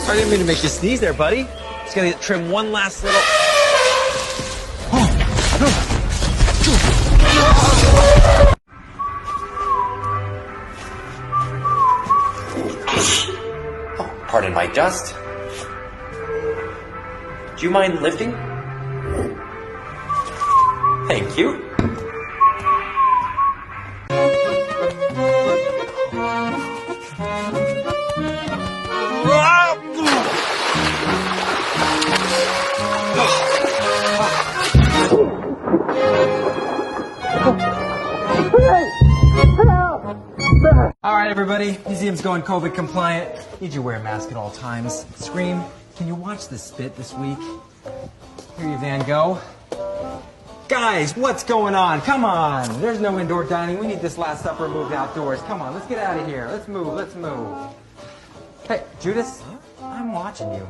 I didn't mean to make you sneeze there, buddy. Just gotta trim one last little... Oh, pardon my dust. Do you mind lifting? Thank you. All right, everybody. Museum's going COVID compliant. Need you to wear a mask at all times. Scream, can you watch the spit this week? Here you, Van Gogh. Guys, what's going on? Come on. There's no indoor dining. We need this Last Supper moved outdoors. Come on, let's get out of here. Let's move, let's move. Hey, Judas, I'm watching you.